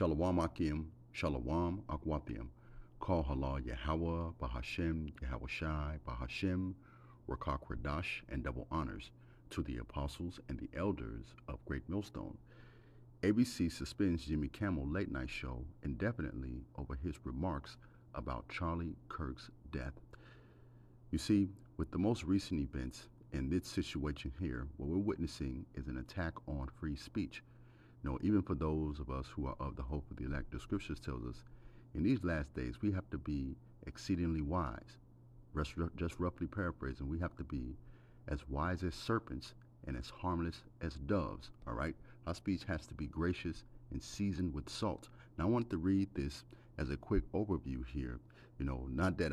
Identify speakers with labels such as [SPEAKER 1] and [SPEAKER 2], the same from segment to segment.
[SPEAKER 1] Shalom Akim, Shalom Akwathiam. Call Halal Yahweh, Bahashem, Yahweh Shai, Bahashem, Rakak Radash, and double honors to the apostles and the elders of Great Millstone. ABC suspends Jimmy Kimmel late night show indefinitely over his remarks about Charlie Kirk's death. You see, with the most recent events in this situation here, what we're witnessing is an attack on free speech. Even for those of us who are of the hope of the elect, the scriptures tells us in these last days we have to be exceedingly wise. Just roughly paraphrasing, we have to be as wise as serpents and as harmless as doves. All right, our speech has to be gracious and seasoned with salt. Now, I wanted to read this as a quick overview here. Not that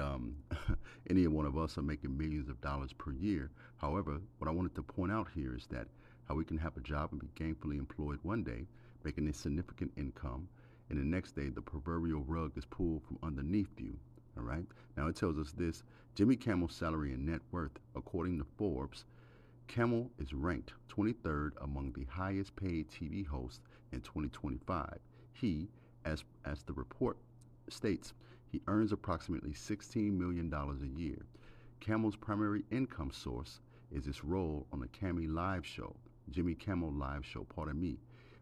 [SPEAKER 1] any one of us are making millions of dollars per year. However, what I wanted to point out here is that how we can have a job and be gainfully employed one day, making a significant income, and the next day the proverbial rug is pulled from underneath you. All right. Now it tells us this: Jimmy Kimmel's salary and net worth, according to Forbes, Kimmel is ranked 23rd among the highest paid TV hosts in 2025. He, as the report states, he earns approximately $16 million a year. Kimmel's primary income source is his role on the Jimmy Kimmel Live Show,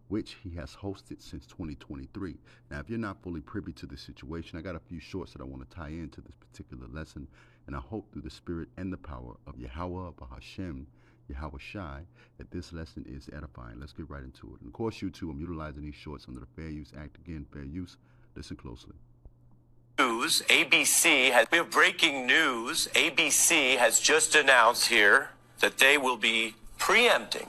[SPEAKER 1] which he has hosted since 2023. Now, if you're not fully privy to the situation, I got a few shorts that I want to tie into this particular lesson, and I hope through the spirit and the power of Yahweh, Bahashem, Yahweh Shai, that this lesson is edifying. Let's get right into it. And of course, you too, I'm utilizing these shorts under the Fair Use Act. Again, fair use. Listen closely.
[SPEAKER 2] News, we have breaking news. ABC has just announced here that they will be preempting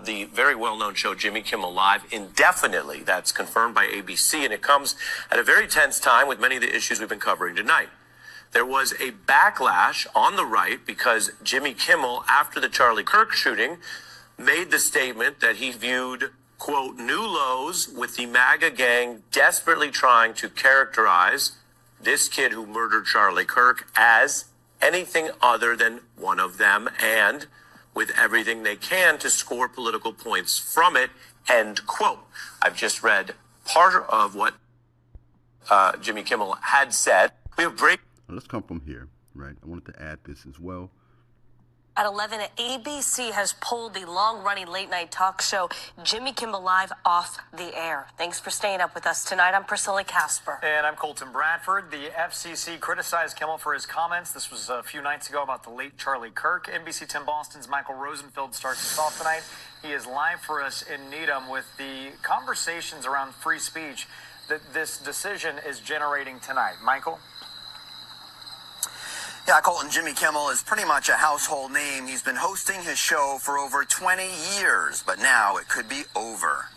[SPEAKER 2] the very well-known show Jimmy Kimmel Live indefinitely. That's confirmed by ABC, and it comes at a very tense time with many of the issues we've been covering tonight. There was a backlash on the right because Jimmy Kimmel, after the Charlie Kirk shooting, made the statement that he viewed, quote, new lows with the MAGA gang desperately trying to characterize this kid who murdered Charlie Kirk as anything other than one of them, and with everything they can to score political points from it, end quote. I've just read part of what Jimmy Kimmel had said. We have
[SPEAKER 1] Let's come from here, right? I wanted to add this as well.
[SPEAKER 3] At 11, ABC has pulled the long-running late-night talk show Jimmy Kimmel Live off the air. Thanks for staying up with us tonight. I'm Priscilla Casper.
[SPEAKER 4] And I'm Colton Bradford. The FCC criticized Kimmel for his comments. This was a few nights ago about the late Charlie Kirk. NBC 10 Boston's Michael Rosenfeld starts us off tonight. He is live for us in Needham with the conversations around free speech that this decision is generating tonight. Michael?
[SPEAKER 5] Yeah, Colton, Jimmy Kimmel is pretty much a household name. He's been hosting his show for over 20 years, but now it could be over.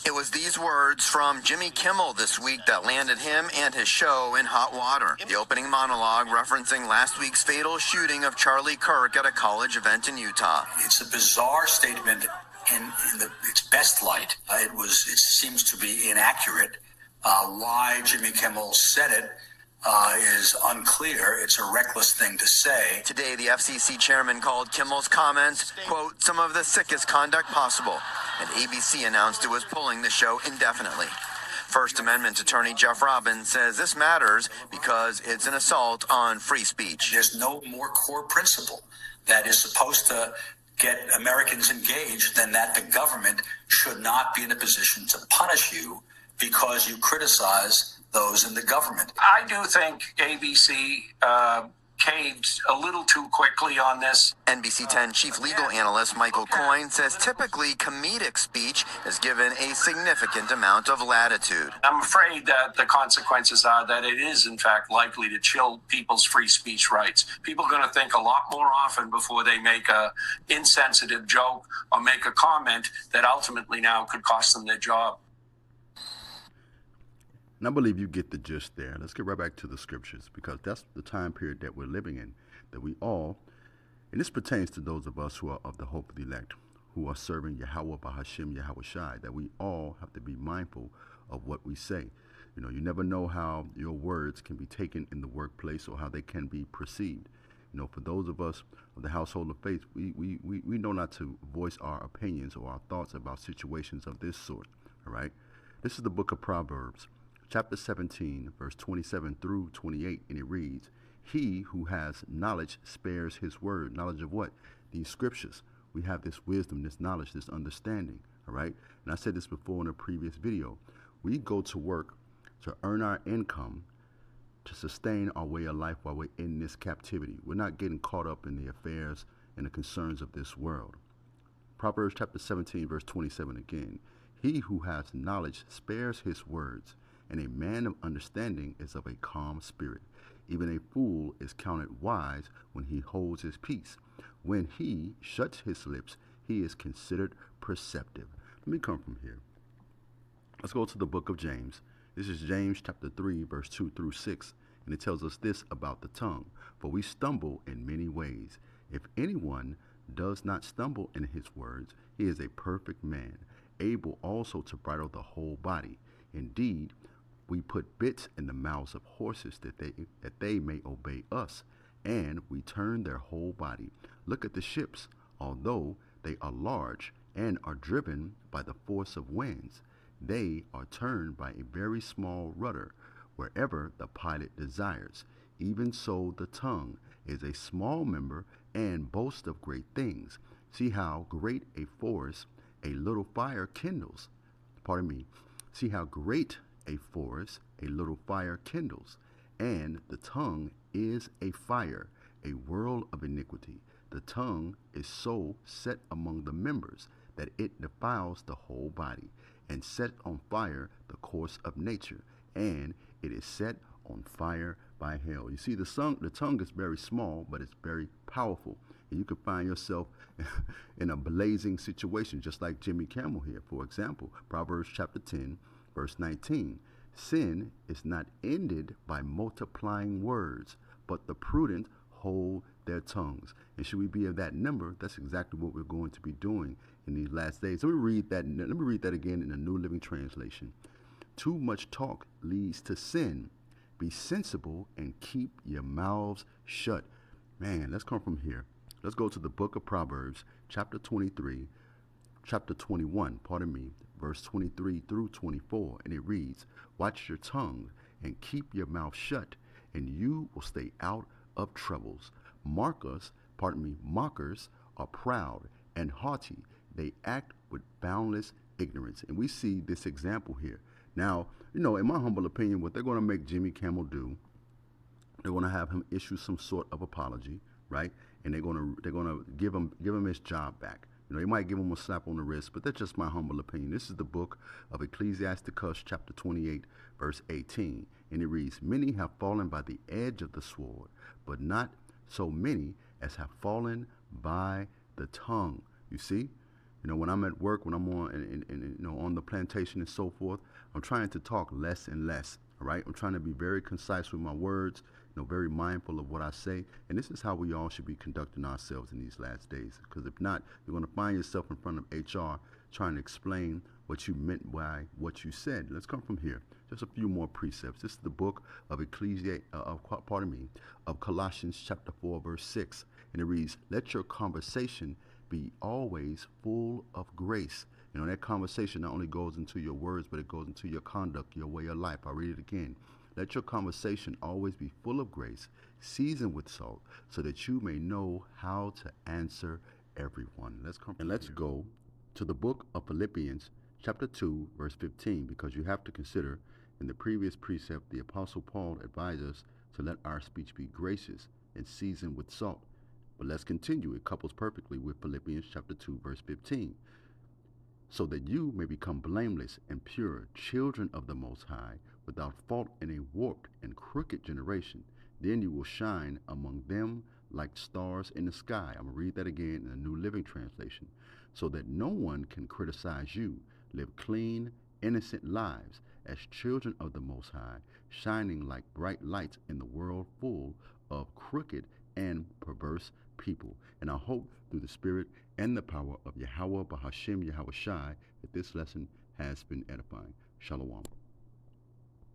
[SPEAKER 5] It was these words from Jimmy Kimmel this week that landed him and his show in hot water. The opening monologue referencing last week's fatal shooting of Charlie Kirk at a college event in Utah.
[SPEAKER 6] It's a bizarre statement in its best light. It seems to be inaccurate. Why Jimmy Kimmel said it is unclear. It's a reckless thing to say.
[SPEAKER 5] Today, the FCC chairman called Kimmel's comments, quote, some of the sickest conduct possible, and ABC announced it was pulling the show indefinitely. First Amendment attorney Jeff Robbins says this matters because it's an assault on free speech.
[SPEAKER 6] There's no more core principle that is supposed to get Americans engaged than that the government should not be in a position to punish you because you criticize those in the government.
[SPEAKER 7] I do think ABC caved a little too quickly on this.
[SPEAKER 5] NBC 10 chief legal analyst Michael Coyne says typically comedic speech is given a significant amount of latitude.
[SPEAKER 7] I'm afraid that the consequences are that it is, in fact, likely to chill people's free speech rights. People are going to think a lot more often before they make a insensitive joke or make a comment that ultimately now could cost them their job.
[SPEAKER 1] And I believe you get the gist there. Let's get right back to the scriptures, because that's the time period that we're living in, that we all, and this pertains to those of us who are of the hope of the elect, who are serving Yahweh, Bahashem, Yahweh Shai, that we all have to be mindful of what we say. You never know how your words can be taken in the workplace or how they can be perceived. For those of us of the household of faith, we know not to voice our opinions or our thoughts about situations of this sort, all right? This is the book of Proverbs, chapter 17, verse 27 through 28, and it reads, He who has knowledge spares his word. Knowledge of what? These scriptures. We have this wisdom, this knowledge, this understanding, all right? And I said this before in a previous video. We go to work to earn our income to sustain our way of life while we're in this captivity. We're not getting caught up in the affairs and the concerns of this world. Proverbs chapter 17, verse 27 again. He who has knowledge spares his words, and a man of understanding is of a calm spirit. Even a fool is counted wise when he holds his peace. When he shuts his lips, he is considered perceptive. Let me come from here. Let's go to the book of James. This is James chapter 3, verse 2 through 6, and it tells us this about the tongue. For we stumble in many ways. If anyone does not stumble in his words, he is a perfect man, able also to bridle the whole body. Indeed, we put bits in the mouths of horses that they may obey us, and we turn their whole body. Look at the ships, although they are large and are driven by the force of winds. They are turned by a very small rudder, wherever the pilot desires. Even so, the tongue is a small member and boasts of great things. See how great a forest a little fire kindles. Pardon me. See how great a forest a little fire kindles. And the tongue is a fire, a world of iniquity. The tongue is so set among the members that it defiles the whole body, and set on fire the course of nature, and it is set on fire by hell. You see, the tongue is very small, but it's very powerful. And you can find yourself in a blazing situation, just like Jimmy Kimmel here, for example. Proverbs chapter 10, verse 19. Sin is not ended by multiplying words, but the prudent hold their tongues. And should we be of that number, that's exactly what we're going to be doing in these last days. Let me read that again in the New Living Translation. Too much talk leads to sin. Be sensible and keep your mouths shut. Man, let's come from here. Let's go to the book of Proverbs, chapter 21, verse 23 through 24. And it reads, Watch your tongue and keep your mouth shut, and you will stay out of troubles. Mockers are proud and haughty. They act with boundless ignorance. And we see this example here. Now, in my humble opinion, what they're going to make Jimmy Kimmel do, they're going to have him issue some sort of apology, right? And they're going to give him his job back. They might give him a slap on the wrist, but that's just my humble opinion. This is the book of Ecclesiasticus, chapter 28, verse 18. And it reads, Many have fallen by the edge of the sword, but not so many as have fallen by the tongue. You see? When I'm at work, when I'm on the plantation and so forth, I'm trying to talk less and less. All right, I'm trying to be very concise with my words, very mindful of what I say. And this is how we all should be conducting ourselves in these last days. Because if not, you're going to find yourself in front of HR trying to explain what you meant by what you said. Let's come from here. Just a few more precepts. This is the book of Colossians chapter 4, verse 6. And it reads, Let your conversation be always full of grace. That conversation not only goes into your words, but it goes into your conduct, your way of life. I'll read it again. Let your conversation always be full of grace, seasoned with salt, so that you may know how to answer everyone. Let's go to the book of Philippians, chapter 2, verse 15, because you have to consider in the previous precept, the Apostle Paul advised us to let our speech be gracious and seasoned with salt. But let's continue. It couples perfectly with Philippians chapter 2, verse 15. So that you may become blameless and pure, children of the Most High, without fault in a warped and crooked generation. Then you will shine among them like stars in the sky. I'm going to read that again in the New Living Translation. So that no one can criticize you. Live clean, innocent lives as children of the Most High, shining like bright lights in the world full of crooked and perverse people. And I hope through the Spirit and the power of Yahweh Bahashem Yahweh Shai that this lesson has been edifying. Shalom.